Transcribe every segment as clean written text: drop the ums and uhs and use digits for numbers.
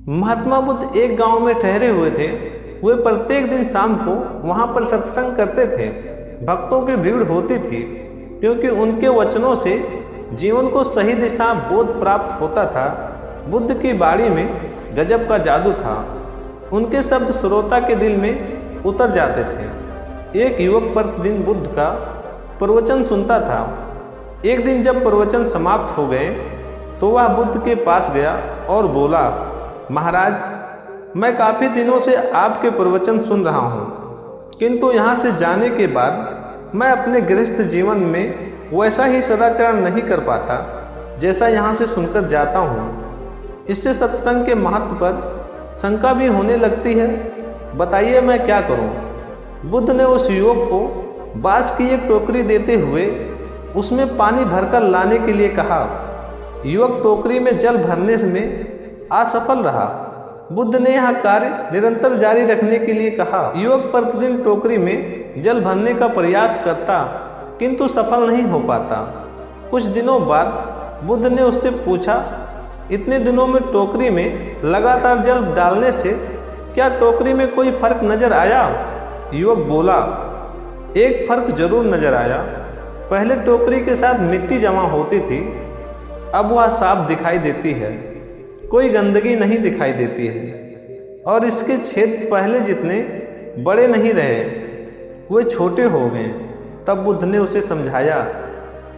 महात्मा बुद्ध एक गांव में ठहरे हुए थे। वे प्रत्येक दिन शाम को वहां पर सत्संग करते थे। भक्तों की भीड़ होती थी क्योंकि उनके वचनों से जीवन को सही दिशा बोध प्राप्त होता था। बुद्ध की वाणी में गजब का जादू था। उनके शब्द श्रोता के दिल में उतर जाते थे। एक युवक प्रतिदिन बुद्ध का प्रवचन सुनता था। एक दिन जब प्रवचन समाप्त हो गए तो वह बुद्ध के पास गया और बोला, महाराज, मैं काफ़ी दिनों से आपके प्रवचन सुन रहा हूँ, किंतु यहाँ से जाने के बाद मैं अपने गृहस्थ जीवन में वैसा ही सदाचरण नहीं कर पाता जैसा यहाँ से सुनकर जाता हूँ। इससे सत्संग के महत्व पर शंका भी होने लगती है। बताइए मैं क्या करूँ? बुद्ध ने उस युवक को बांस की एक टोकरी देते हुए उसमें पानी भरकर लाने के लिए कहा। युवक टोकरी में जल भरने में असफल रहा। बुद्ध ने यह कार्य निरंतर जारी रखने के लिए कहा। युवक प्रतिदिन टोकरी में जल भरने का प्रयास करता किंतु सफल नहीं हो पाता। कुछ दिनों बाद बुद्ध ने उससे पूछा, इतने दिनों में टोकरी में लगातार जल डालने से क्या टोकरी में कोई फर्क नजर आया? युवक बोला, एक फर्क जरूर नजर आया। पहले टोकरी के साथ मिट्टी जमा होती थी, अब वह साफ दिखाई देती है, कोई गंदगी नहीं दिखाई देती है और इसके छेद पहले जितने बड़े नहीं रहे, वे छोटे हो गए। तब बुद्ध ने उसे समझाया,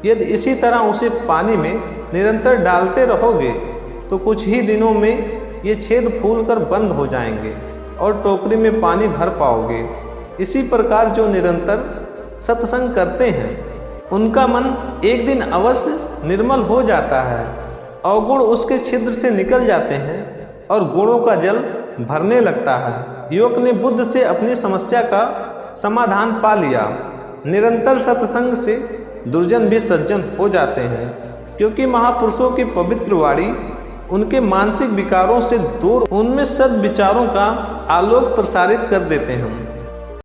यदि इसी तरह उसे पानी में निरंतर डालते रहोगे तो कुछ ही दिनों में ये छेद फूलकर बंद हो जाएंगे और टोकरी में पानी भर पाओगे। इसी प्रकार जो निरंतर सत्संग करते हैं उनका मन एक दिन अवश्य निर्मल हो जाता है। अवगुण उसके छिद्र से निकल जाते हैं और गुणों का जल भरने लगता है। युवक ने बुद्ध से अपनी समस्या का समाधान पा लिया। निरंतर सत्संग से दुर्जन भी सज्जन हो जाते हैं, क्योंकि महापुरुषों की पवित्र वाणी उनके मानसिक विकारों से दूर उनमें सद्विचारों का आलोक प्रसारित कर देते हैं।